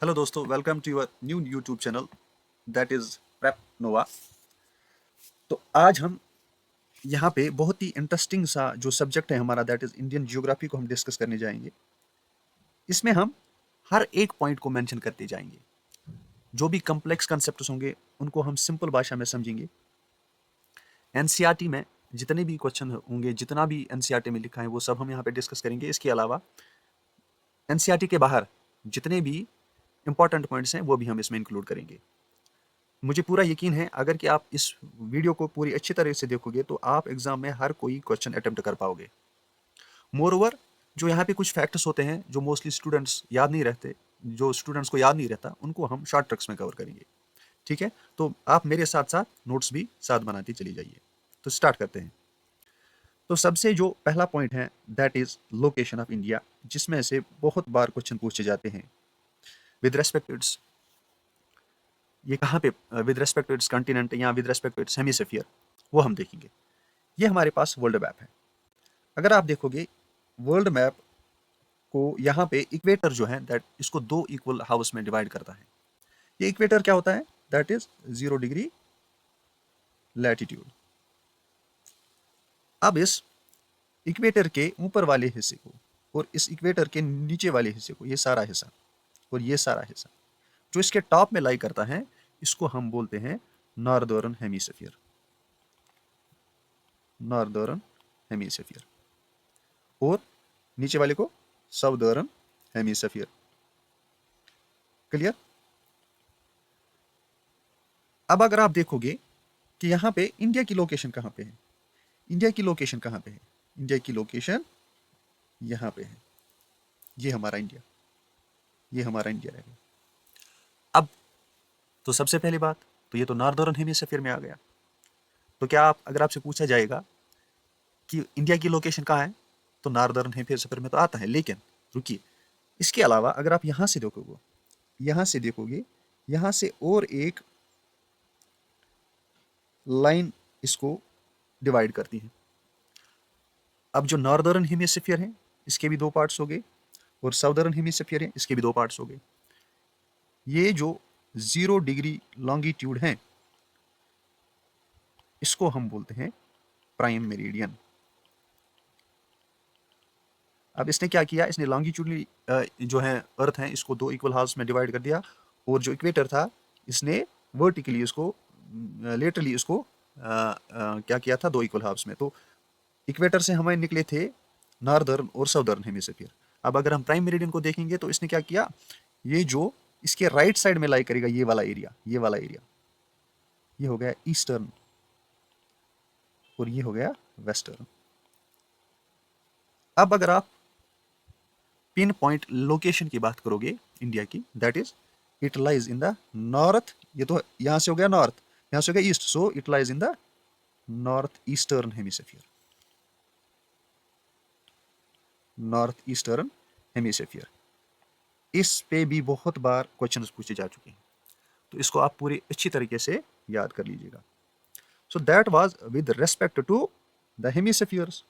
Hello दोस्तों, welcome to your new YouTube channel that is Prep Nova. तो आज हम यहाँ पे बहुत ही इंटरेस्टिंग सा जो सब्जेक्ट है हमारा दैट इज़ इंडियन जियोग्राफी को हम डिस्कस करने जाएंगे। इसमें हम हर एक पॉइंट को मेंशन करते जाएंगे। जो भी कॉम्प्लेक्स कॉन्सेप्ट्स होंगे उनको हम सिंपल भाषा में समझेंगे। एनसीईआरटी में जितने भी क्वेश्चन होंगे, जितना भी एनसीईआरटी में लिखा है वो सब हम यहाँ पे डिस्कस करेंगे। इसके अलावा एनसीईआरटी के बाहर जितने भी इंपॉर्टेंट पॉइंट्स हैं वो भी हम इसमें इंक्लूड करेंगे। मुझे पूरा यकीन है अगर कि आप इस वीडियो को पूरी अच्छी तरह से देखोगे तो आप एग्जाम में हर कोई क्वेश्चन अटेम्प्ट कर पाओगे। मोर ओवर जो यहाँ पे कुछ फैक्ट्स होते हैं जो मोस्टली स्टूडेंट्स याद नहीं रहते, जो स्टूडेंट्स को याद नहीं रहता, उनको हम शॉर्ट ट्रिक्स में कवर करेंगे। ठीक है, तो आप मेरे साथ साथ नोट्स भी साथ बनाती चली जाइए। तो स्टार्ट करते हैं। तो सबसे जो पहला पॉइंट है that is location of India, जिसमें से बहुत बार क्वेश्चन पूछे जाते हैं विद रेस्पेक्ट टू इट्स, ये कहाँ पे with respect to its continent या with respect to its hemisphere, वो हम देखेंगे। ये हमारे पास वर्ल्ड मैप है। अगर आप देखोगे वर्ल्ड मैप को, यहाँ पे इक्वेटर जो है दैट इसको दो इक्वल हाउस में डिवाइड करता है। ये इक्वेटर क्या होता है? That is 0 degree latitude. अब इस इक्वेटर के ऊपर वाले हिस्से को और इस इक्वेटर के नीचे वाले हिस्से को, ये सारा हिस्सा और ये सारा हिस्सा जो इसके टॉप में लाई करता है, इसको हम बोलते हैं नॉर्दर्न हेमिस्फीयर। Northern hemisphere. और नीचे वाले को साउदर्न हेमिस्फीयर। क्लियर? अब अगर आप देखोगे कि यहाँ पे इंडिया की लोकेशन कहाँ पे है, इंडिया की लोकेशन कहाँ पे है, इंडिया की लोकेशन यहाँ पे है। ये हमारा इंडिया, ये हमारा इंडिया रहेगा। अब तो सबसे पहली बात तो ये तो नॉर्दर्न हेमिस्फीयर में आ गया। तो क्या आप, अगर आपसे पूछा जाएगा कि इंडिया की लोकेशन कहाँ है, तो नॉर्दर्न हेमिस्फीयर में तो आता है। लेकिन रुकिए, इसके अलावा अगर आप यहाँ से देखोगे, यहाँ से देखोगे, यहाँ से और एक लाइन इसको डिवाइड करती है। अब जो नॉर्दर्न हेमिस्फीयर है इसके भी दो पार्ट्स हो गए और साउदर्न हेमिस्फीयर है इसके भी दो पार्ट्स हो गए। ये जो 0 डिग्री लॉन्गिट्यूड है इसको हम बोलते हैं प्राइम मेरिडियन। अब इसने क्या किया, इसने लॉन्गिट्यूडली जो है अर्थ है इसको दो इक्वल हाफ्स में डिवाइड कर दिया, और जो इक्वेटर था इसने वर्टिकली इसको, लेटरली इसको क्या किया था, दो इक्वल हाफ्स में। तो इक्वेटर से हमें निकले थे नॉर्दर्न और साउदर्न हेमिस्फीयर। अब अगर हम प्राइम मेरिडियन को देखेंगे तो इसने क्या किया, ये जो इसके राइट साइड में लाई करेगा ये वाला एरिया, ये वाला एरिया, ये हो गया ईस्टर्न और ये हो गया वेस्टर्न। अब अगर आप पिन पॉइंट लोकेशन की बात करोगे इंडिया की, that is it lies in the north. ये तो यहां से हो गया नॉर्थ, यहां से हो गया east, so it lies in the north eastern hemisphere. North eastern hemisphere. इस पे भी बहुत बार क्वेश्चंस पूछे जा चुके हैं, तो इसको आप पूरी अच्छी तरीके से याद कर लीजिएगा। So that was with respect to the hemispheres.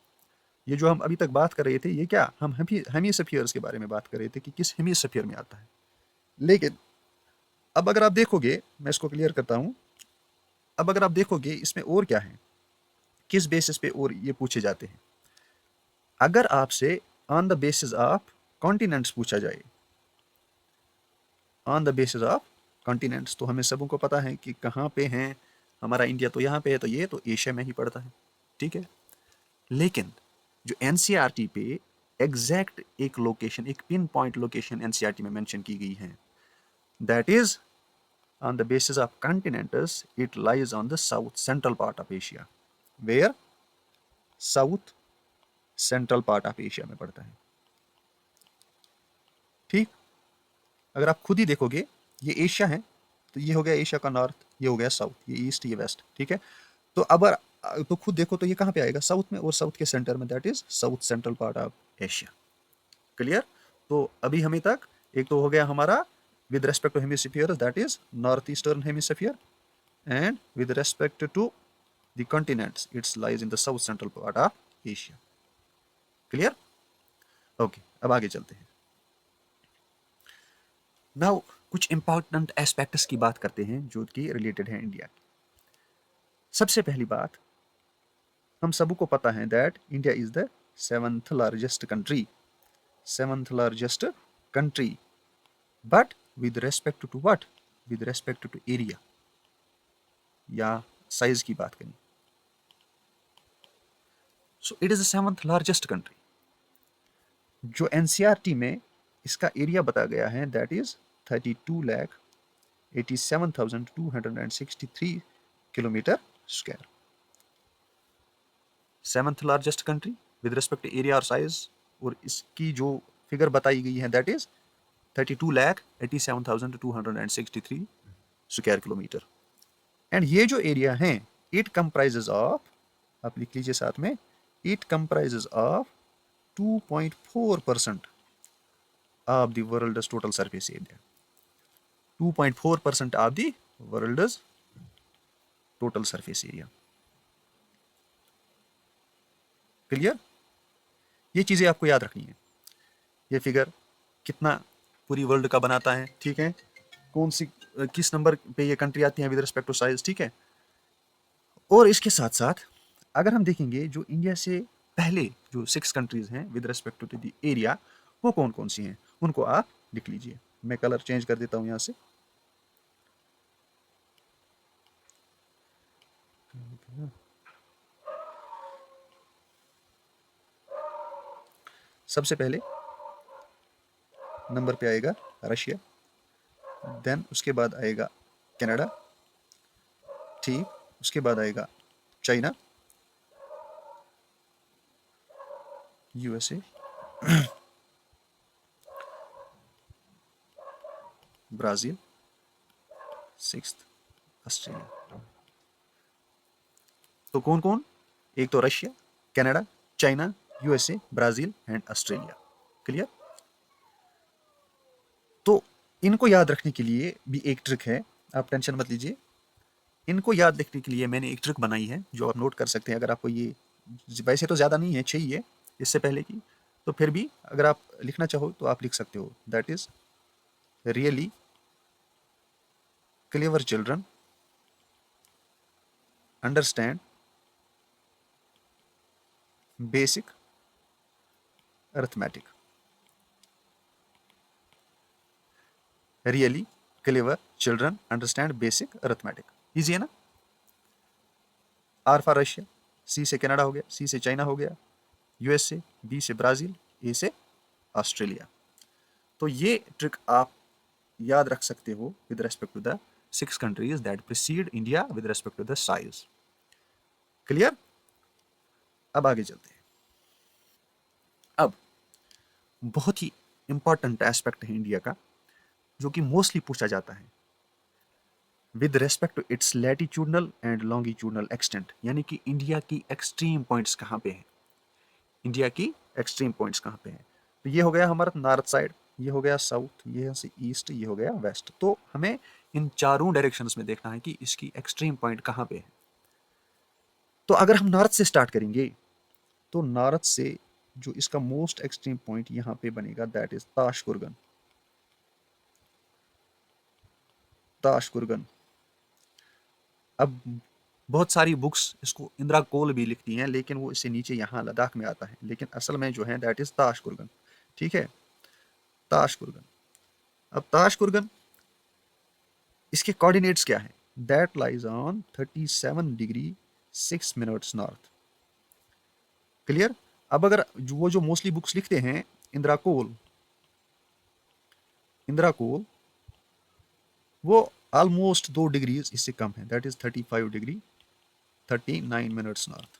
ये जो हम अभी तक बात कर रहे थे, ये क्या, हम हेमिस्फीयर्स के बारे में बात कर रहे थे कि किस हेमिस्फीयर में आता है। लेकिन अब अगर आप देखोगे, मैं इसको क्लियर करता हूं, अब अगर आप देखोगे इसमें और क्या है, किस बेसिस पे और ये पूछे जाते हैं। अगर आपसे on the basis of continents पूछा जाए, on the basis of continents, तो हमें सबों को पता है कि कहाँ पे हैं हमारा इंडिया, तो यहाँ पे है, तो ये तो एशिया में ही पड़ता है। ठीक है, लेकिन जो एनसीईआरटी पे एग्जैक्ट एक लोकेशन, एक पिन पॉइंट लोकेशन एनसीईआरटी में मेंशन की गई है, that is on the basis of continents, it lies on the south central part of Asia. Where? South central part of Asia में पड़ता है। ठीक, अगर आप खुद ही देखोगे ये एशिया है, तो ये हो गया एशिया का नॉर्थ, ये हो गया साउथ, ये ईस्ट, ये वेस्ट। ठीक है, तो अब तो खुद देखो तो ये कहाँ पे आएगा, साउथ में, और साउथ के सेंटर में, that is south central part of Asia. Clear? तो अभी हमें तक एक तो हो गया हमारा with respect to hemisphere, that is north eastern hemisphere, and with respect to the continents it lies in the south central part of Asia. Clear? Okay, अब आगे चलते हैं। नाउ कुछ इंपॉर्टेंट एस्पेक्ट्स की बात करते हैं जो कि रिलेटेड है इंडिया की। सबसे पहली बात, हम सबको पता है that India is the seventh largest country, seventh largest country, but with respect to what, with respect to area या साइज की बात करें, so it is the seventh largest country. जो एनसीईआरटी में इसका एरिया बताया गया है that is 32,87,263 kilometre square. Seventh largest country with respect to area और साइज, और इसकी जो फिगर बताई गई है that is 32,87,263 square kilometre. And ये जो एरिया है इट कंप्राइजेज ऑफ, आप लिख लीजिए साथ में, it comprises of 2.4% of the world's total surface area. 2.4% of the world's total surface area. Clear? ये चीजें आपको याद रखनी है। ये फिगर कितना पूरी वर्ल्ड का बनाता है, ठीक है, कौन सी किस नंबर पे ये कंट्री आती है विद रिस्पेक्ट टू साइज, ठीक है। और इसके साथ साथ अगर हम देखेंगे जो इंडिया से पहले जो 6 कंट्रीज हैं with respect to the area, वो कौन कौन सी हैं उनको आप लिख लीजिए। मैं कलर चेंज कर देता हूं यहां से। सबसे पहले नंबर पे आएगा रशिया, देन उसके बाद आएगा कनाडा, ठीक, उसके बाद आएगा China, USA, Brazil, sixth Australia. तो कौन कौन? एक तो Russia, Canada, China, USA, Brazil and Australia. Clear? तो इनको याद रखने के लिए भी एक ट्रिक है, आप टेंशन मत लीजिए। इनको याद रखने के लिए मैंने एक ट्रिक बनाई है जो आप नोट कर सकते हैं। अगर आपको ये, वैसे तो ज़्यादा नहीं है, 6 ही है इससे पहले की, तो फिर भी अगर आप लिखना चाहो तो आप लिख सकते हो। That is really clever children understand basic arithmetic. Really clever children understand basic arithmetic. Easy है ना? आर फॉर रशिया, सी से कनाडा हो गया, सी से चाइना हो गया, यूएसए, बी से ब्राजील, ए से ऑस्ट्रेलिया। तो ये ट्रिक आप याद रख सकते हो with respect to the 6 countries that precede India with respect to the size. Clear? अब आगे चलते हैं। अब बहुत ही इंपॉर्टेंट एस्पेक्ट है इंडिया का जो कि मोस्टली पूछा जाता है with respect to its latitudinal and longitudinal extent, यानी कि इंडिया की एक्सट्रीम पॉइंट्स कहाँ पे हैं। इंडिया की एक्सट्रीम पॉइंट्स कहाँ पे हैं? तो ये हो गया हमारा नॉर्थ साइड, ये हो गया साउथ, ये है ईस्ट, ये हो गया वेस्ट। तो हमें इन चारों डायरेक्शंस में देखना है कि इसकी एक्सट्रीम पॉइंट कहाँ पे है। तो अगर हम नॉर्थ से स्टार्ट करेंगे तो नॉर्थ से जो इसका मोस्ट एक्सट्रीम पॉइंट यहाँ पे बनेगा दैट इज ताशकुरगन। ताशकुरगन। अब बहुत सारी बुक्स इसको इंदिरा कोल भी लिखती हैं, लेकिन वो इससे नीचे यहाँ लद्दाख में आता है, लेकिन असल में जो है दैट इज ताशकुरगन। ठीक है, ताशकुरगन। अब ताशकुरगन, इसके कोऑर्डिनेट्स क्या है? That lies on 37 degree 6 minutes north. Clear? अब अगर वो जो मोस्टली बुक्स लिखते हैं इंदिरा कोल, इंदिरा कोल, वो ऑलमोस्ट 2 डिग्रीज इससे कम है, that is 35 degree 39 minutes north.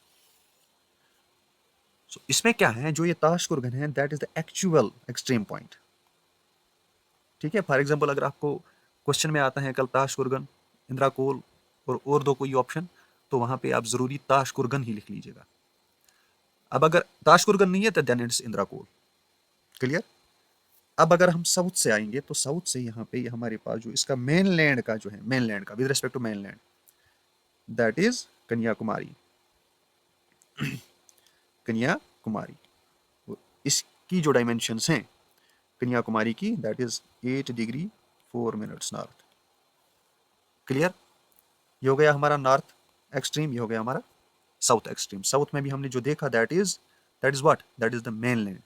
So इसमें क्या है, जो ये ताशकुरगन है that is the actual extreme point. ठीक है, फॉर एग्जाम्पल अगर आपको क्वेश्चन में आता है कल ताशकुरगन, इंदिरा कोल और दो कोई ऑप्शन, तो वहां पे आप जरूरी ताशकुरगन ही लिख लीजिएगा। अब अगर ताशकुरगन नहीं है तो then it's Indira Col. Clear? अब अगर हम साउथ से आएंगे तो साउथ से यहाँ पे हमारे पास जो इसका मेनलैंड का जो है, मेनलैंड का with respect to mainland, that is Kanyakumari. Kanyakumari, इसकी जो डायमेंशंस हैं कन्याकुमारी की that is 8 degree 4 minutes north. Clear? ये हो गया हमारा नॉर्थ एक्सट्रीम, ये हो गया हमारा साउथ एक्सट्रीम। साउथ में भी हमने जो देखा that is what, that is the mainland.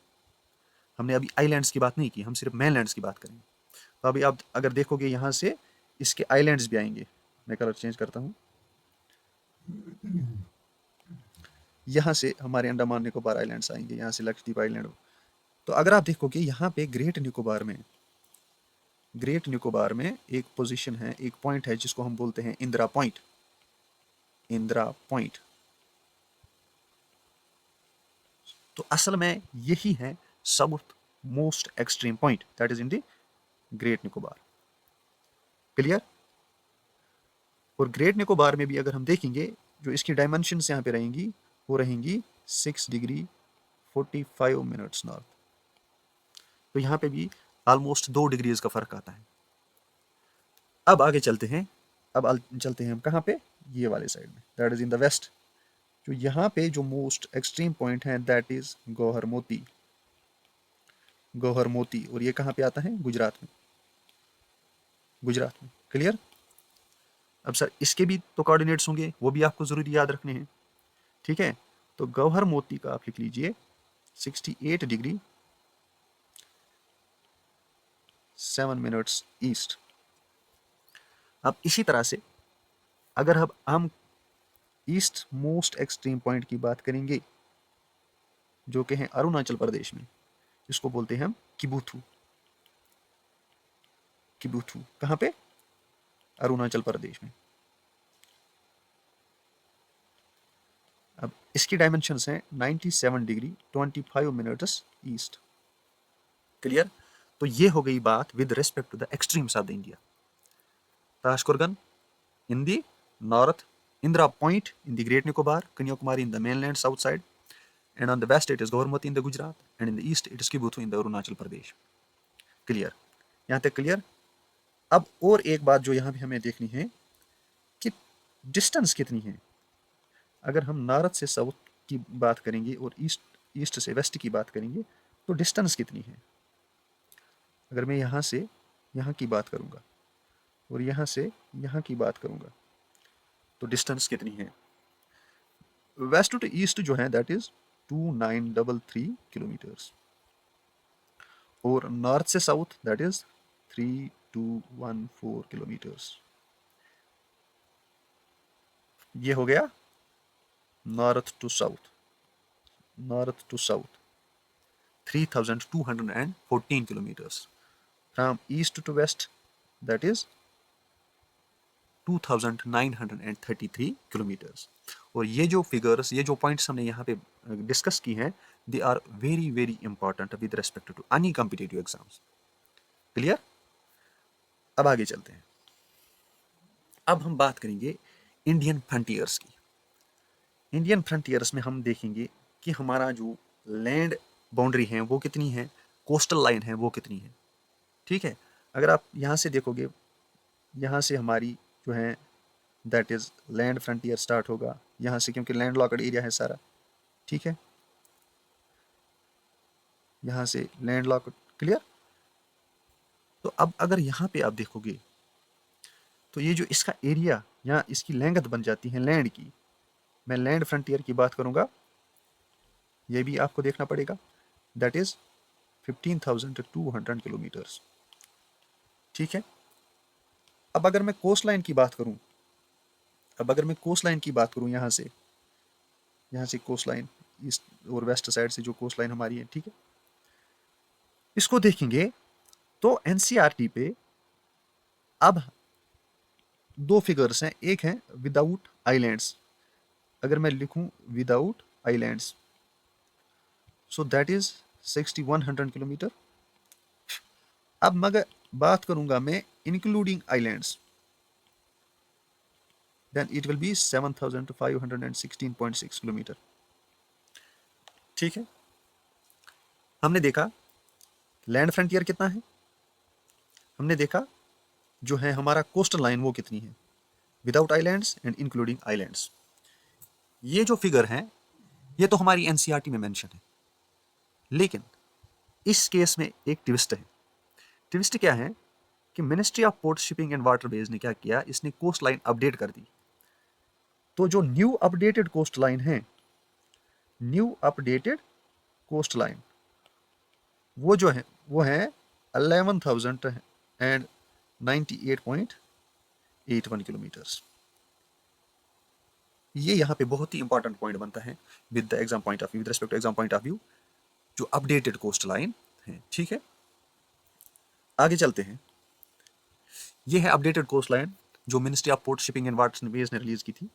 हमने अभी आइलैंड्स की बात नहीं की, हम सिर्फ मेनलैंड्स की बात करेंगे। तो अभी आप अगर देखोगे यहाँ से इसके आइलैंड्स भी आएंगे। मैं कलर चेंज करता हूँ। यहाँ से हमारे अंडमान निकोबार आइलैंड्स आएंगे, यहाँ से लक्षद्वीप आइलैंड। तो अगर आप देखोगे यहाँ पे ग्रेट निकोबार में एक पोजीशन है, एक पॉइंट है जिसको हम बोलते हैं इंदिरा पॉइंट। इंदिरा पॉइंट तो असल में यही है south most extreme point, that is in the great Nicobar. Clear? और ग्रेट निकोबार में भी अगर हम देखेंगे जो इसकी डायमेंशंस यहाँ पे रहेंगी वो रहेंगी 6 डिग्री 45 मिनट्स नॉर्थ। तो यहाँ पे भी ऑलमोस्ट 2 डिग्रीज का फर्क आता है। अब आगे चलते हैं, चलते हैं हम कहाँ पे, ये वाले साइड में, that is in the west. जो यहाँ पे जो मोस्ट एक्सट्रीम पॉइंट है दैट इज गौहर मोती। और ये कहाँ पे आता है, गुजरात में। क्लियर? अब सर इसके भी तो कोऑर्डिनेट्स होंगे, वो भी आपको जरूरी याद रखने हैं। ठीक है, तो गौहर मोती का आप लिख लीजिए 68 डिग्री 7 मिनट्स ईस्ट। अब इसी तरह से अगर हम ईस्ट मोस्ट एक्सट्रीम पॉइंट की बात करेंगे जो कि है अरुणाचल प्रदेश में, इसको बोलते हैं हम किबुथु। कहाँ पे, अरुणाचल प्रदेश में। अब इसकी डायमेंशंस हैं 97 डिग्री 25 मिनट्स ईस्ट। क्लियर? तो ये हो गई बात with respect to the extremes of the India. Tashkurgan in the north, Indira point in the great Nicobar, Kanyakumari in the mainland south side, and on the west it is Gormati in the Gujarat, and in the east it is Kibuthu in the Arunachal Pradesh. Clear? यहाँ तक clear? अब और एक बात जो यहाँ पे हमें देखनी है कि डिस्टेंस कितनी है। अगर हम नॉर्थ से साउथ की बात करेंगे और ईस्ट से वेस्ट की बात करेंगे तो डिस्टेंस कितनी है। अगर मैं यहाँ से यहाँ की बात करूँगा और यहाँ से यहाँ की बात करूँगा तो डिस्टेंस कितनी है। वेस्ट टू ईस्ट जो है दैट इज 2933 किलोमीटर्स, और नॉर्थ से साउथ दैट इज 3214 किलोमीटर्स। ये हो गया north to south 3214 kilometres. From east to west that is 2933 kilometres. और ये जो फिगर्स, ये जो पॉइंट्स हमने यहाँ पे डिस्कस की हैं, they are very very important with respect to any competitive exams. Clear? अब आगे चलते हैं। अब हम बात करेंगे इंडियन फ्रंटियर्स की। इंडियन फ्रंटियर्स में हम देखेंगे कि हमारा जो लैंड बाउंड्री है वो कितनी है, कोस्टल लाइन है वो कितनी है। ठीक है, अगर आप यहाँ से देखोगे, यहाँ से हमारी जो है that is land frontier start होगा यहाँ से, क्योंकि लैंड लॉक्ड एरिया है सारा। ठीक है, यहाँ से लैंड लॉक्ड। क्लियर? तो अब अगर यहाँ पे आप देखोगे तो ये जो इसका एरिया, यहाँ इसकी लेंथ बन जाती है लैंड की। मैं लैंड फ्रंटियर की बात करूँगा, ये भी आपको देखना पड़ेगा, दैट इज 15,200 किलोमीटर्स। ठीक है, अब अगर मैं कोस्ट लाइन की बात करूँ, यहाँ से कोस्ट लाइन ईस्ट और वेस्ट साइड से जो कोस्ट लाइन हमारी है, ठीक है, इसको देखेंगे तो एनसीईआरटी पे अब 2 फिगर्स हैं। एक है विदाउट आइलैंड्स। अगर मैं लिखूं without islands so that is 6100 kilometre. अब मगर बात करूंगा मैं including islands, then it will be 7516.6 kilometre. ठीक है, हमने देखा लैंड फ्रंटियर कितना है, हमने देखा जो है हमारा कोस्टल लाइन वो कितनी है without islands and including islands. ये जो फिगर है ये तो हमारी एनसीईआरटी में मेंशन है, लेकिन इस केस में एक ट्विस्ट है। ट्विस्ट क्या है कि ministry of port shipping and waterways ने क्या किया, इसने कोस्ट लाइन अपडेट कर दी। तो जो न्यू अपडेटेड कोस्ट लाइन है, न्यू अपडेटेड कोस्ट लाइन, वो जो है वो है 11,098.81 किलोमीटर्स। ये यहाँ पे बहुत ही इंपॉर्टेंट पॉइंट बनता है with the exam point of view, with respect to exam point of view, जो अपडेटेड कोस्ट लाइन है। ठीक है, आगे चलते हैं। ये है अपडेटेड कोस्ट लाइन जो ministry of port shipping and waterways ने रिलीज की थी।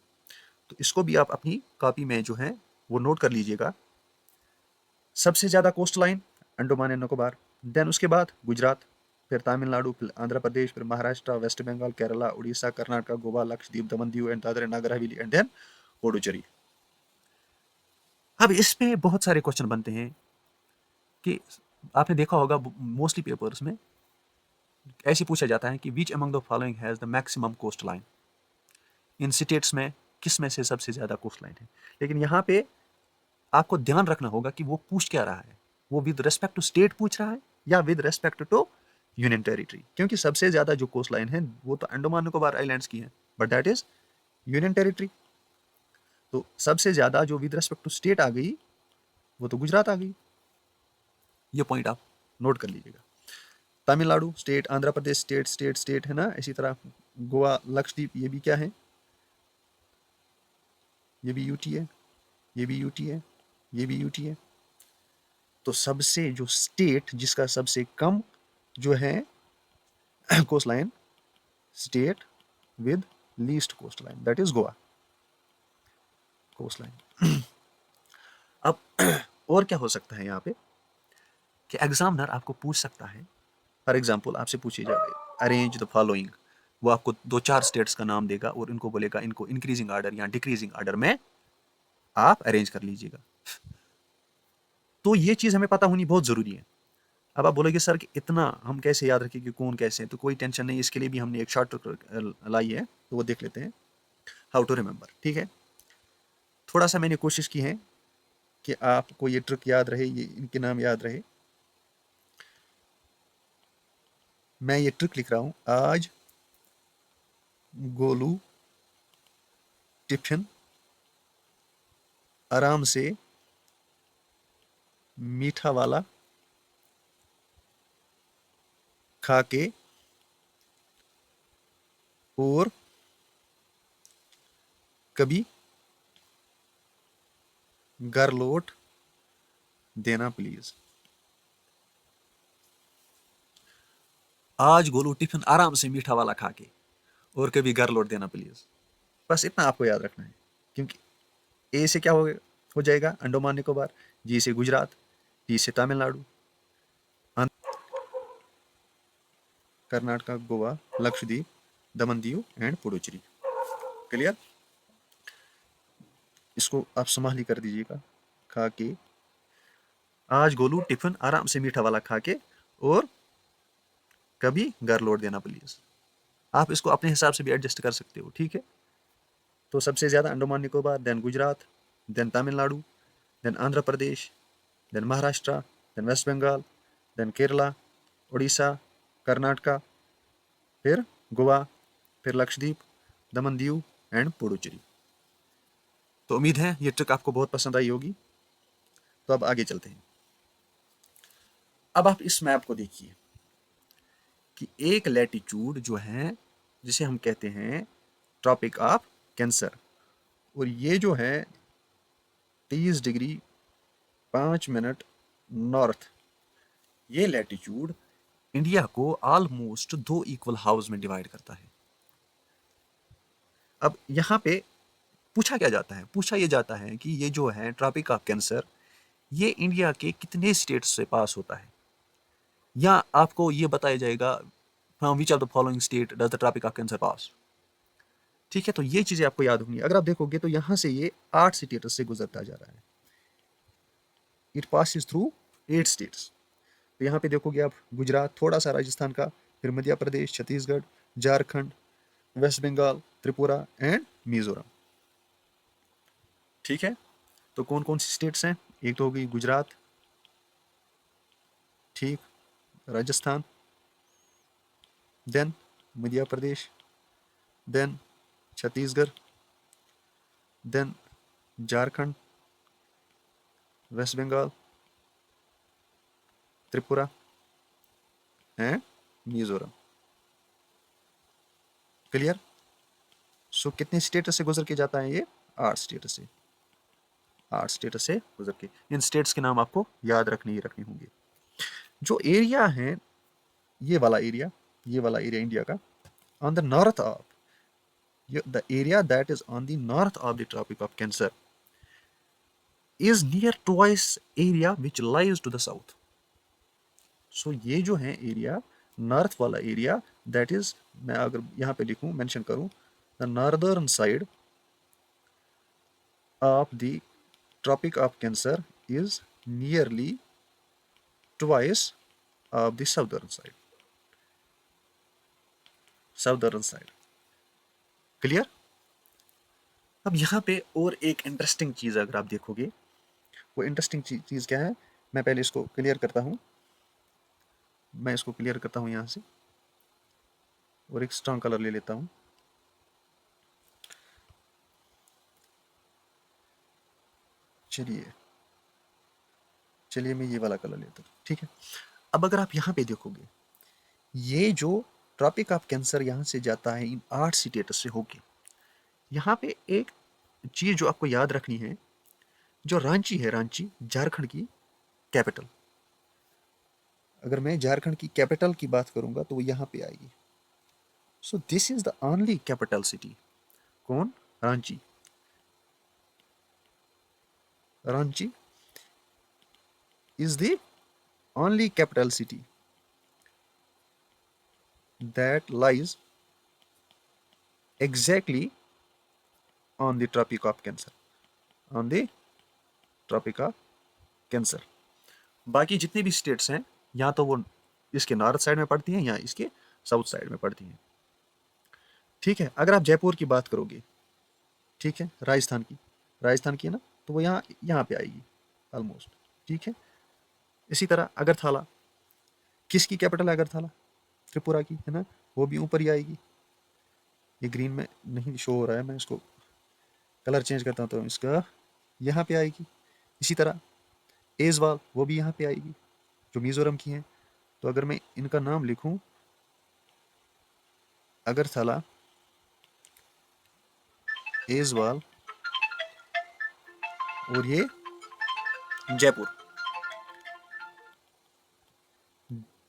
तो इसको भी आप अपनी कॉपी में जो है वो नोट कर लीजिएगा। सबसे ज़्यादा coast line Andaman and Nicobar, then उसके बाद गुजरात, फिर तमिलनाडु, फिर आंध्र प्रदेश, फिर Maharashtra, West Bengal, Kerala, Orissa, Karnataka, Goa, Lakshadweep, Daman Diu and Dadra and Nagar Haveli and then Puducherry. अब इसमें बहुत सारे क्वेश्चन बनते हैं कि आपने देखा होगा मोस्टली पेपर्स में ऐसे पूछा जाता है कि which among the following has the maximum coast line, इन स्टेट्स में किस में से सबसे ज़्यादा कोस्ट लाइन है। लेकिन यहाँ पे आपको ध्यान रखना होगा कि वो पूछ क्या रहा है, वो विद रेस्पेक्ट टू स्टेट पूछ रहा है या with respect to union territory, क्योंकि सबसे ज़्यादा जो कोस्ट लाइन है वो तो अंडमान निकोबार आइलैंड्स की है, but that is union territory. तो सबसे ज़्यादा जो विद रेस्पेक्ट टू स्टेट आ गई वो तो गुजरात आ गई। ये पॉइंट आप नोट कर लीजिएगा। Tamil Nadu state, Andhra Pradesh state, state state है ना, इसी तरह गोवा, लक्षद्वीप, ये भी क्या है, ये भी यूटी है, ये भी यूटी है, ये भी यूटी है। तो सबसे जो स्टेट जिसका सबसे कम जो है coast line, state with least coast line, that is Goa coast line. अब और क्या हो सकता है यहाँ पे कि एग्जामिनर आपको पूछ सकता है, फॉर एग्जाम्पल आपसे पूछी जाए अरेंज द फॉलोइंग, वो आपको 2-4 स्टेट्स का नाम देगा और इनको बोलेगा इनको इंक्रीजिंग ऑर्डर या डिक्रीजिंग ऑर्डर में आप अरेंज कर लीजिएगा। तो ये चीज़ हमें पता होनी बहुत ज़रूरी है। अब आप बोलोगे सर कि इतना हम कैसे याद रखें कि कौन कैसे हैं, तो कोई टेंशन नहीं, इसके लिए भी हमने एक शॉर्ट लाई है, तो वो देख लेते हैं, हाउ टू रिमेंबर। ठीक है, थोड़ा सा मैंने कोशिश की है कि आपको ये ट्रिक याद रहे, ये इनके नाम याद रहे। मैं ये ट्रिक लिख रहा हूँ, आज गोलू टिफिन आराम से मीठा वाला खा के और कभी घर लौट देना प्लीज। आज गोलू टिफिन आराम से मीठा वाला खा के और कभी घर लौट देना प्लीज। बस इतना आपको याद रखना है, क्योंकि ए से क्या हो जाएगा अंडमान निकोबार, जी से गुजरात, टी से तमिलनाडु, कर्नाटक, गोवा, लक्षद्वीप, दमन दीव एंड पुडुचेरी। क्लियर, इसको आप संभाली कर दीजिएगा, खा के, आज गोलू टिफिन आराम से मीठा वाला खा के और कभी घर लौट देना प्लीज। आप इसको अपने हिसाब से भी एडजस्ट कर सकते हो। ठीक है, तो सबसे ज़्यादा Andaman Nicobar, then Gujarat, then Tamil Nadu, then Andhra Pradesh, then Maharashtra, then West Bengal, then Kerala, Orissa, Karnataka, फिर गोवा, फिर लक्षद्वीप, दमन दीव एंड पुडुचेरी। तो उम्मीद है ये ट्रिक आपको बहुत पसंद आई होगी। तो अब आगे चलते हैं। अब आप इस मैप को देखिए कि एक लैटिट्यूड जो है जिसे हम कहते हैं ट्रॉपिक ऑफ कैंसर, और ये जो है 30 डिग्री 5 मिनट नॉर्थ, ये लैटिट्यूड इंडिया को ऑलमोस्ट 2 इक्वल हाउस में डिवाइड करता है। अब यहाँ पे पूछा क्या जाता है, पूछा ये जाता है कि ये जो है ट्रॉपिक ऑफ कैंसर, ये इंडिया के कितने स्टेट्स से पास होता है, या आपको ये बताया जाएगा from which of the following state does the Tropic of Cancer pass. ठीक है, तो ये चीज़ें आपको याद होंगी। अगर आप देखोगे तो यहाँ से ये 8 स्टेट्स से गुजरता जा रहा है, इट पासिस थ्रू 8 स्टेट्स। तो यहाँ पे देखोगे आप गुजरात, थोड़ा सा राजस्थान का, फिर मध्य प्रदेश, छत्तीसगढ़, झारखंड, वेस्ट बंगाल, त्रिपुरा एंड मिजोरम। ठीक है, तो कौन कौन सी स्टेट्स हैं, एक तो हो गई गुजरात, ठीक, Rajasthan, then Madhya Pradesh, then Chhattisgarh, then Jharkhand, west Bengal, Tripura and Mizoram. Clear? So कितने स्टेट से गुजर के जाता है ये? 8 स्टेट से, 8 स्टेट से गुजर के। इन स्टेट्स के नाम आपको याद रखने ही रखने होंगे। जो एरिया है, ये वाला एरिया, ये वाला एरिया इंडिया का, on the north of, the area that is on the north of the Tropic of Cancer is near twice area which lies to the south. So ये जो है एरिया, नॉर्थ वाला area, that is, मैं अगर यहाँ पे लिखूं, mention करूं, the northern side of the Tropic of Cancer is nearly twice of the southern side, southern side. Clear? अब यहाँ पे और एक इंटरेस्टिंग चीज़ अगर आप देखोगे, वो इंटरेस्टिंग चीज़ क्या है, मैं पहले इसको क्लियर करता हूँ, मैं इसको क्लियर करता हूँ यहाँ से, और एक स्ट्रॉन्ग कलर ले लेता हूँ। चलिए चलिए मैं ये वाला कलर लेता हूँ, ठीक है। अब अगर आप यहाँ पे देखोगे, ये जो ट्रॉपिक ऑफ कैंसर यहाँ से जाता है इन 8 स्टेट से होके, यहाँ पे एक चीज़ जो आपको याद रखनी है, जो रांची है, रांची झारखंड की कैपिटल, अगर मैं झारखंड की कैपिटल की बात करूंगा तो वो यहाँ पे आएगी। So this is the only capital city. कौन? Ranchi. Ranchi is the only capital city that lies exactly on the tropic of cancer, on the tropic of cancer। बाकी जितने भी स्टेट्स हैं, या तो वो इसके नॉर्थ साइड में पड़ती हैं या इसके साउथ साइड में पड़ती हैं। ठीक है, अगर आप जयपुर की बात करोगे, ठीक है, राजस्थान की, राजस्थान की है ना, तो वो यहाँ यहाँ पे आएगी ऑलमोस्ट। ठीक है, इसी तरह अगरतला, किसकी कैपिटल है अगरतला? त्रिपुरा की, है ना, वो भी ऊपर ही आएगी। ये ग्रीन में नहीं शो हो रहा है, मैं इसको कलर चेंज करता हूँ तो इसका यहाँ पे आएगी। इसी तरह एजवाल, वो भी यहाँ पे आएगी, जो मिजोरम की हैं। तो अगर मैं इनका नाम लिखूं, अगरतला, एजवाल और ये Jaipur,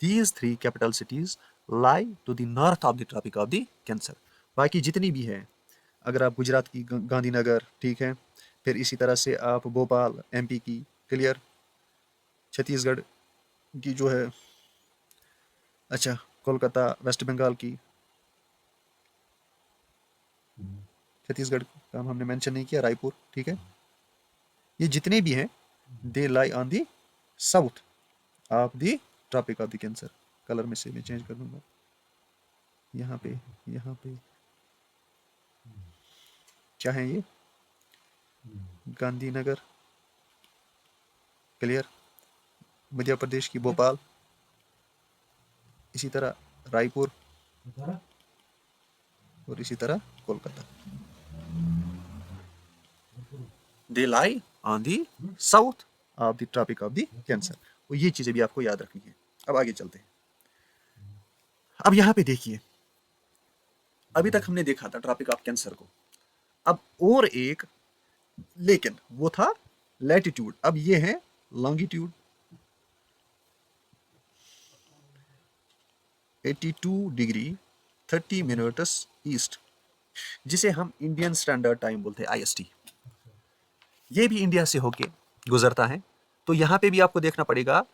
these 3 capital cities lie to the north of the tropic of the cancer। बाकी जितनी भी है, अगर आप गुजरात की गांधीनगर, ठीक है, फिर इसी तरह से आप भोपाल एमपी की, क्लियर, छत्तीसगढ़ की जो है, अच्छा, कोलकाता वेस्ट बंगाल की, छत्तीसगढ़ का हमने मेंशन नहीं किया, रायपुर, ठीक है, ये जितने भी हैं, they lie on the south of the Tropic of the Cancer. Colour में से मैं चेंज कर दूंगा, यहाँ पे, यहाँ पे क्या है ये, गांधीनगर, क्लियर, मध्य प्रदेश की भोपाल, इसी तरह रायपुर, और इसी तरह Kolkata. They lie on the south of the Tropic of the Cancer. तो ये चीजें भी आपको याद रखनी है। अब आगे चलते हैं। अब यहाँ पे देखिए, अभी तक हमने देखा था ट्रॉपिक ऑफ कैंसर को, अब और एक, लेकिन वो था लैटिट्यूड, अब ये है लॉन्गिट्यूड। 82 डिग्री 30 मिनट्स ईस्ट, जिसे हम इंडियन स्टैंडर्ड टाइम बोलते हैं, आईएसटी। ये भी इंडिया से होके गुजरता है। तो यहाँ पे भी आपको देखना पड़ेगा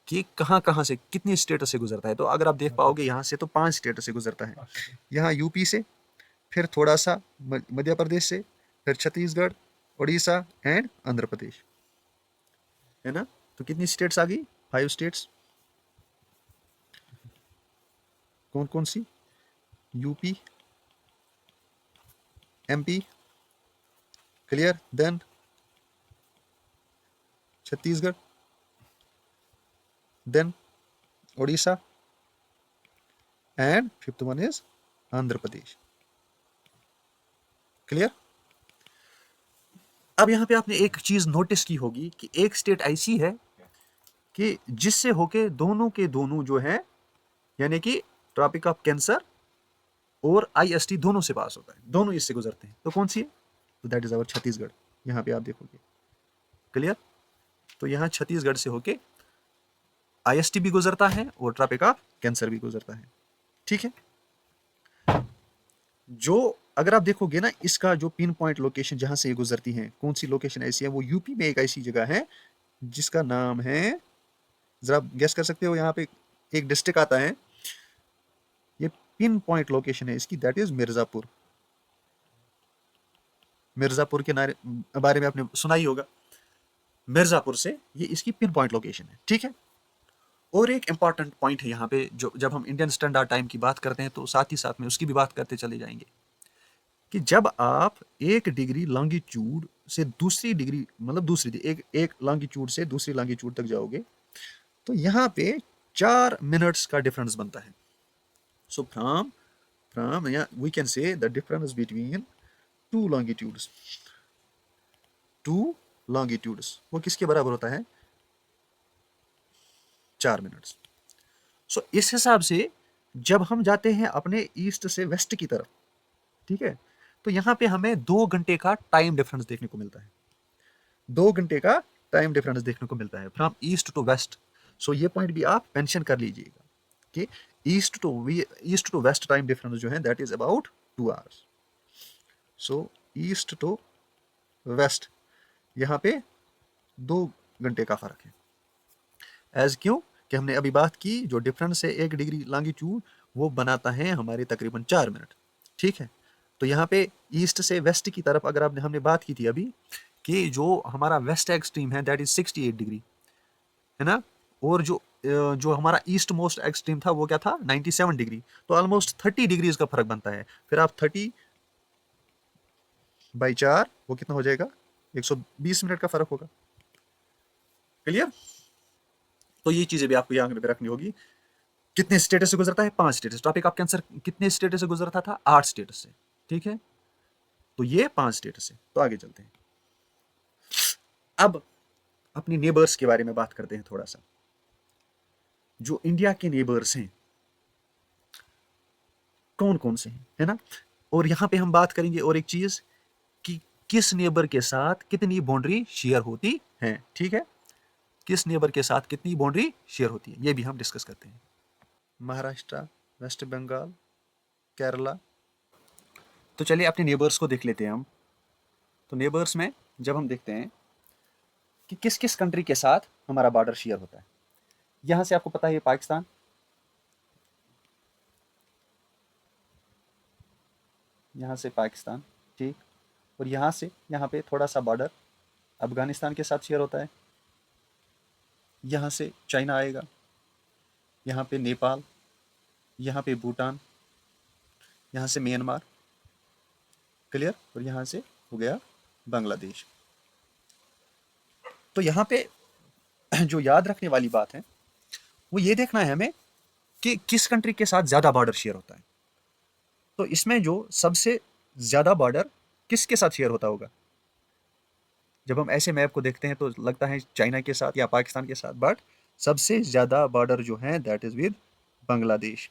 कि कहाँ कहाँ से, कितनी स्टेट से गुजरता है। तो अगर आप देख पाओगे यहाँ से, तो 5 स्टेट से गुजरता है। यहाँ यूपी से, फिर थोड़ा सा मध्य प्रदेश से, फिर छत्तीसगढ़, उड़ीसा एंड आंध्र प्रदेश, है ना। तो कितनी स्टेट्स आ गई? 5 स्टेट्स। कौन कौन सी? UP, MP, clear, then Chhattisgarh, then Orissa, and fifth one is Andhra Pradesh. Clear. अब यहाँ पे आपने एक चीज नोटिस की होगी कि एक स्टेट ऐसी है कि जिससे होके दोनों के दोनों जो है, यानी कि ट्रॉपिक ऑफ कैंसर और आईएसटी दोनों से पास होता है, दोनों इससे गुजरते हैं। तो कौन सी है? तो दैट इज अवर छत्तीसगढ़। यहाँ पे आप देखोगे। क्लियर। तो यहाँ छत्तीसगढ़ से होके आईएसटी भी गुजरता है और ट्रॉपिक ऑफ कैंसर भी गुजरता है। ठीक है। जो अगर आप देखोगे ना, इसका जो पिन पॉइंट लोकेशन जहां से ये गुजरती हैं, कौन सी लोकेशन ऐसी है, वो यूपी में एक ऐसी जगह है जिसका नाम है, जरा गेस कर सकते हो, यहाँ पे एक डिस्ट्रिक्ट आता है, ये पिन पॉइंट लोकेशन है इसकी, दैट इज मिर्जापुर। मिर्जापुर के बारे में आपने सुना ही होगा। मिर्जापुर से ये इसकी पिन पॉइंट लोकेशन है। ठीक है। और एक इंपॉर्टेंट पॉइंट है यहाँ पे, जो जब हम इंडियन स्टैंडर्ड टाइम की बात करते हैं तो साथ ही साथ में उसकी भी बात करते चले जाएंगे कि जब आप एक डिग्री लॉन्गिट्यूड से दूसरी डिग्री, मतलब दूसरी एक एक लॉन्गिट्यूड से दूसरी लॉन्गिट्यूड तक जाओगे तो यहाँ पे 4 मिनट्स का डिफरेंस बनता है। So from we can say the difference between two longitudes, two longitudes वो किसके बराबर होता है? 4 मिनट्स। सो इस हिसाब से जब हम जाते हैं अपने ईस्ट से वेस्ट की तरफ, ठीक है, तो यहाँ पे हमें 2 घंटे का टाइम डिफरेंस देखने को मिलता है। 2 घंटे का टाइम डिफरेंस देखने को मिलता है from east to west. So ये पॉइंट भी आप मेंशन कर लीजिएगा कि east to west time difference जो है that is about 2 hours. So east to west यहाँ पे 2 घंटे का फर्क है। एज क्यों कि हमने अभी बात की, जो डिफरेंस है 1 डिग्री लॉन्गिट्यूड वो बनाता है हमारे तकरीबन 4 मिनट। ठीक है। तो यहाँ पे ईस्ट से वेस्ट की तरफ अगर आपने हमने बात की थी अभी कि जो हमारा वेस्ट एक्सट्रीम है दैट इज 68 डिग्री, है ना, और जो हमारा ईस्ट मोस्ट एक्सट्रीम था वो क्या था? 97 डिग्री। तो ऑलमोस्ट 30 डिग्रीज का फर्क बनता है। फिर आप 30/4 वो कितना हो जाएगा? 120 मिनट का फर्क होगा। क्लियर। तो ये चीजें भी आपको यहाँ पे रखनी होगी। कितने स्टेटस से गुजरता है? 5 स्टेटस। टॉपिक ऑफ कैंसर कितने स्टेटस से गुजरता था? 8 स्टेटस से। ठीक है। तो ये 5 स्टेटस है। तो आगे चलते हैं। अब अपनी नेबर्स के बारे में बात करते हैं थोड़ा सा। जो इंडिया के नेबर्स हैं कौन कौन से हैं, है ना। और यहाँ पे हम बात करेंगे और एक चीज कि किस नेबर के साथ कितनी बाउंड्री शेयर होती है। ठीक है। किस नेबर के साथ कितनी बाउंड्री शेयर होती है ये भी हम डिस्कस करते हैं। महाराष्ट्र, वेस्ट बंगाल, केरला। तो चलिए अपने नेबर्स को देख लेते हैं हम। तो नेबर्स में जब हम देखते हैं कि किस किस कंट्री के साथ हमारा बॉर्डर शेयर होता है, यहाँ से आपको पता है पाकिस्तान, यहाँ से पाकिस्तान, ठीक, और यहाँ से यहाँ पे थोड़ा सा बॉर्डर अफगानिस्तान के साथ शेयर होता है। यहाँ से चाइना आएगा, यहाँ पे नेपाल, यहाँ पे भूटान, यहाँ से म्यांमार। क्लियर। और यहाँ से हो गया बांग्लादेश। तो यहाँ पे जो याद रखने वाली बात है वो ये देखना है हमें कि किस कंट्री के साथ ज़्यादा बॉर्डर शेयर होता है। तो इसमें जो सबसे ज़्यादा बॉर्डर किसके साथ शेयर होता होगा? जब हम ऐसे मैप को देखते हैं तो लगता है चाइना के साथ या पाकिस्तान के साथ, बट सबसे ज़्यादा बॉर्डर जो है that is with Bangladesh.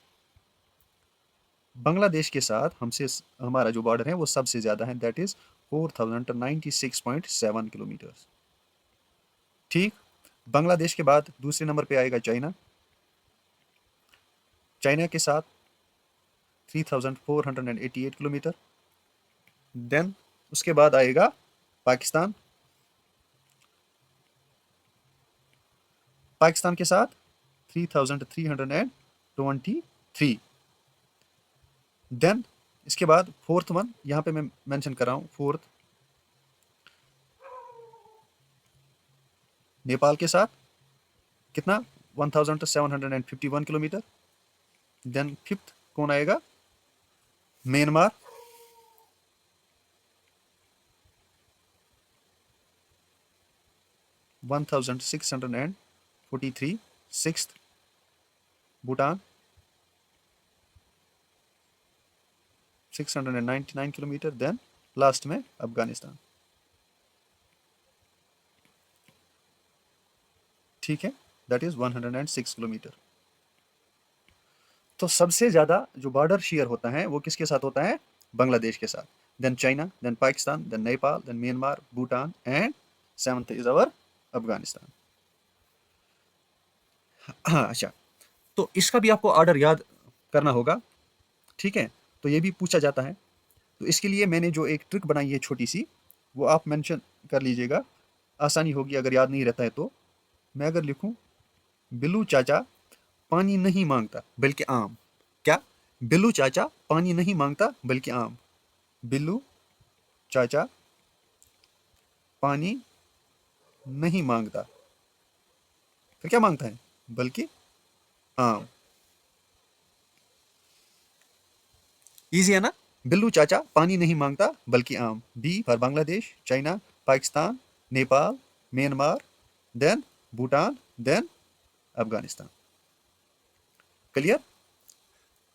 Bangladesh के साथ हमसे हमारा जो बॉर्डर है वो सबसे ज़्यादा है, दैट इज़ 4096.7 किलोमीटर। ठीक। बांग्लादेश के बाद दूसरे नंबर पे आएगा चाइना। चाइना के साथ 3488 किलोमीटर। देन उसके बाद आएगा पाकिस्तान। पाकिस्तान के साथ 3323। देन इसके बाद फोर्थ वन यहाँ पे मैं मेंशन कर रहा हूँ, फोर्थ नेपाल के साथ कितना? 1751 किलोमीटर। देन फिफ्थ कौन आएगा? Myanmar. $1643। Sixth Bhutan. 699 kilometre, then last में अफगानिस्तान। ठीक है, दैट इज 106 किलोमीटर। तो सबसे ज्यादा जो बॉर्डर शेयर होता है वो किसके साथ होता है? बांग्लादेश के साथ, then China, then Pakistan, then Nepal, then Myanmar, Bhutan and seventh is our Afghanistan. हाँ अच्छा, तो इसका भी आपको ऑर्डर याद करना होगा। ठीक है, तो ये भी पूछा जाता है। तो इसके लिए मैंने जो एक ट्रिक बनाई है छोटी सी, वो आप मेंशन कर लीजिएगा, आसानी होगी अगर याद नहीं रहता है तो। मैं अगर लिखूं बिल्लू चाचा पानी नहीं मांगता बल्कि आम, क्या? बिल्लू चाचा पानी नहीं मांगता बल्कि आम। बिल्लू चाचा पानी नहीं मांगता, फिर क्या मांगता है? बल्कि आम। इजी है ना? बिल्लू चाचा पानी नहीं मांगता बल्कि आम। B for Bangladesh, China, Pakistan, Nepal, Myanmar, then Bhutan, then Afghanistan. Clear?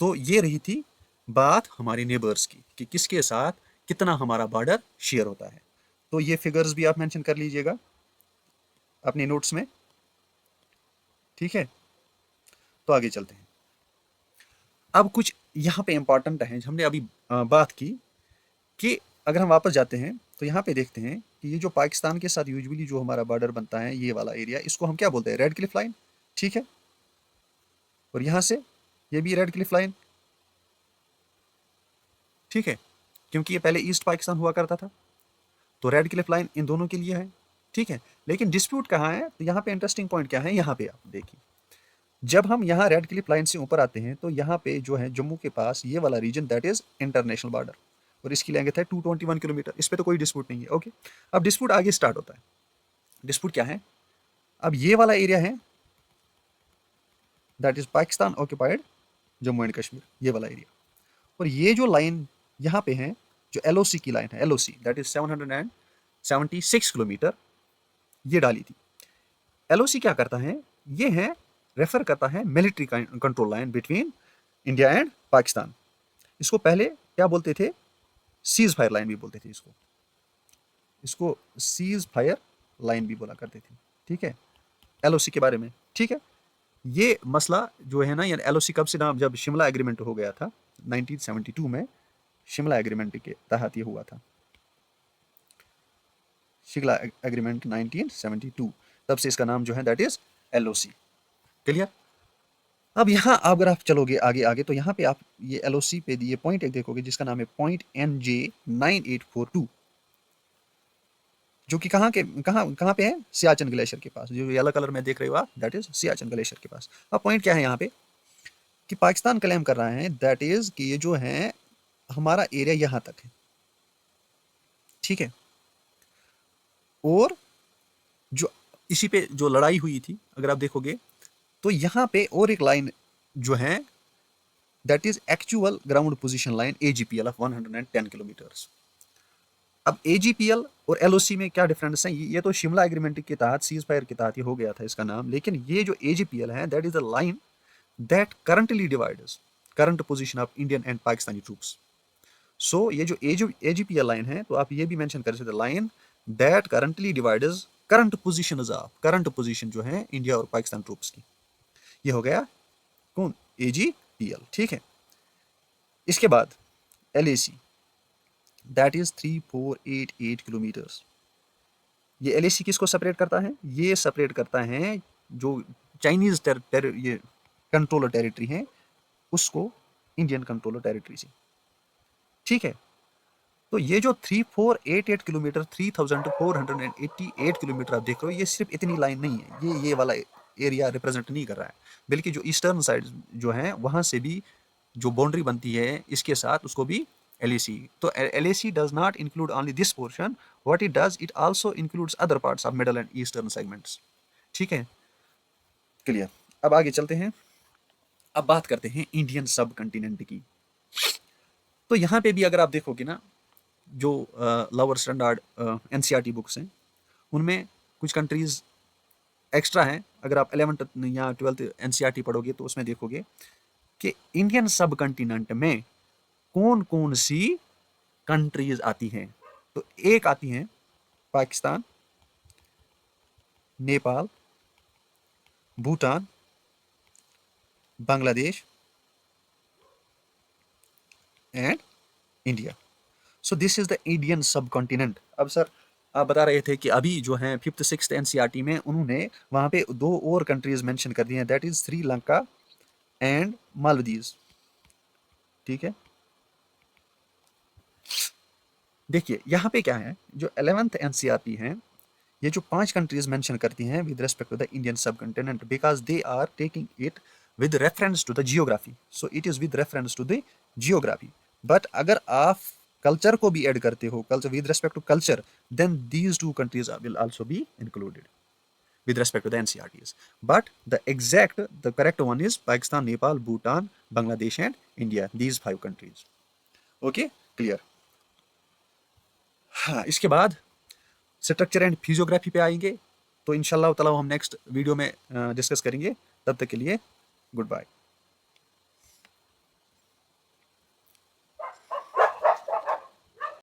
तो ये रही थी बात हमारे नेबर्स की कि किसके साथ कितना हमारा बॉर्डर शेयर होता है। तो ये फिगर्स भी आप मेंशन कर लीजिएगा अपने नोट्स में। ठीक है, तो आगे चलते हैं। अब कुछ यहाँ पे इंपॉर्टेंट है, हमने अभी बात की कि अगर हम वापस जाते हैं तो यहाँ पे देखते हैं कि ये जो पाकिस्तान के साथ यूजुअली जो हमारा बॉर्डर बनता है, ये वाला एरिया, इसको हम क्या बोलते हैं? Red Cliff line. ठीक है, और यहाँ से ये भी रेड क्लिफ लाइन। ठीक है, क्योंकि ये पहले ईस्ट पाकिस्तान हुआ करता था, तो रेड क्लिफ लाइन इन दोनों के लिए है। ठीक है, लेकिन डिस्प्यूट कहाँ है? तो यहाँ पे इंटरेस्टिंग पॉइंट क्या है, यहाँ पे आप देखिए, जब हम यहाँ रेड क्लिफ लाइन से ऊपर आते हैं तो यहाँ पे जो है जम्मू के पास ये वाला region that is international border, और इसकी लेंथ है 221 किलोमीटर। इस पे तो कोई डिस्प्यूट नहीं है। ओके, अब डिस्प्यूट आगे स्टार्ट होता है। डिस्प्यूट क्या है? अब ये वाला एरिया है that is Pakistan occupied Jammu and Kashmir, ये वाला एरिया, और ये जो लाइन यहाँ पे है जो एलओसी की लाइन है, एलओसी दैट इज 776 किलोमीटर, ये डाली थी। एलओसी क्या करता है? ये है रेफर करता है military control line between India and Pakistan. इसको पहले क्या बोलते थे? सीज फायर लाइन भी बोलते थे इसको। इसको सीज फायर लाइन भी बोला करते थे। ठीक है, एलओसी के बारे में। ठीक है, ये मसला जो है ना, ये एलओसी कब से नाम, जब शिमला एग्रीमेंट हो गया था 1972 में, शिमला एग्रीमेंट के तहत ये हुआ था। शिमला एग्रीमेंट 1972, तब से इसका नाम जो है दैट इज एलओसी। क्लियर? अब यहाँ अगर आप चलोगे आगे आगे तो यहाँ पे आप ये एलओसी पे ये पॉइंट एक देखोगे जिसका नाम है पॉइंट NJ9842, जो कि कहाँ कहाँ पे है? सियाचिन ग्लेशियर के पास, जो येलो कलर में देख रहे हो आप, दैट इज सियाचिन ग्लेशियर के पास। अब पॉइंट क्या है यहाँ पे कि पाकिस्तान क्लेम कर रहा है दैट इज कि ये जो है हमारा एरिया यहाँ तक है। ठीक है, और जो इसी पे जो लड़ाई हुई थी अगर आप देखोगे तो यहाँ पे और एक लाइन जो है that is actual ground position line AGPL of 110 kilometres. अब AGPL और LOC में क्या डिफरेंस है? ये तो शिमला एग्रीमेंट के तहत, सीज फायर के तहत ये हो गया था इसका नाम, लेकिन ये जो AGPL है that is the line that currently divides current position of Indian and Pakistani troops. So ये जो AGPL लाइन है, तो आप ये भी मेंशन कर सकते, line that currently divides current position of, current position जो है इंडिया और पाकिस्तान ट्रूप्स की। ये हो गया कौन? AGPL। ठीक है, इसके बाद LAC दैट इज 3488 किलोमीटर्स। ये LAC किसको सेपरेट करता है? ये सेपरेट करता है जो चाइनीज ये कंट्रोलर टेरिटरी है उसको इंडियन कंट्रोलर टेरिटरी से। ठीक है, तो ये जो 3488 किलोमीटर, 3488 किलोमीटर आप देख रहे हो, ये सिर्फ इतनी लाइन नहीं है, ये वाला एरिया रिप्रेजेंट नहीं कर रहा है, बल्कि जो ईस्टर्न साइड जो है वहां से भी जो बाउंड्री बनती है इसके साथ, उसको भी LAC। तो LAC does not include only this portion, what it does, it also includes other parts of middle and eastern segments. ठीक है, क्लियर? अब आगे चलते हैं, अब बात करते हैं इंडियन सब कंटिनेंट की। तो यहाँ पे भी अगर आप देखोगे ना, जो लोअर स्टैंडर्ड NCERT बुक्स हैं उनमें कुछ कंट्रीज एक्स्ट्रा हैं। अगर आप 11th या 12th NCERT पढ़ोगे तो उसमें देखोगे कि इंडियन सब कंटिनेंट में कौन कौन सी कंट्रीज आती हैं। तो एक आती हैं Pakistan, Nepal, Bhutan, Bangladesh and India. So this is the Indian सब कॉन्टिनेंट। अब सर आप बता रहे थे कि अभी जो है फिफ्थ सिक्स एनसीईआरटी में उन्होंने वहां पे दो और कंट्रीज मेंशन कर दी हैं, that is Sri Lanka and Maldives. ठीक है, देखिए यहाँ पे क्या है, जो 11th एनसीईआरटी है, ये जो 5 कंट्रीज मेंशन करती हैं with respect to the Indian subcontinent, because they are taking it with reference to the geography. So it is with reference to the geography. But अगर आप कल्चर को भी add करते हो, culture with respect to culture, then these two countries will also be included with respect to the NCRTs. But the correct one is Pakistan, Nepal, Bhutan, Bangladesh, and India. These 5 countries. Okay, clear. हाँ, इसके बाद structure and physiography पे आएंगे, तो इंशाल्लाह ताला हम next video में डिस्कस करेंगे। तब तक के लिए गुड बाय।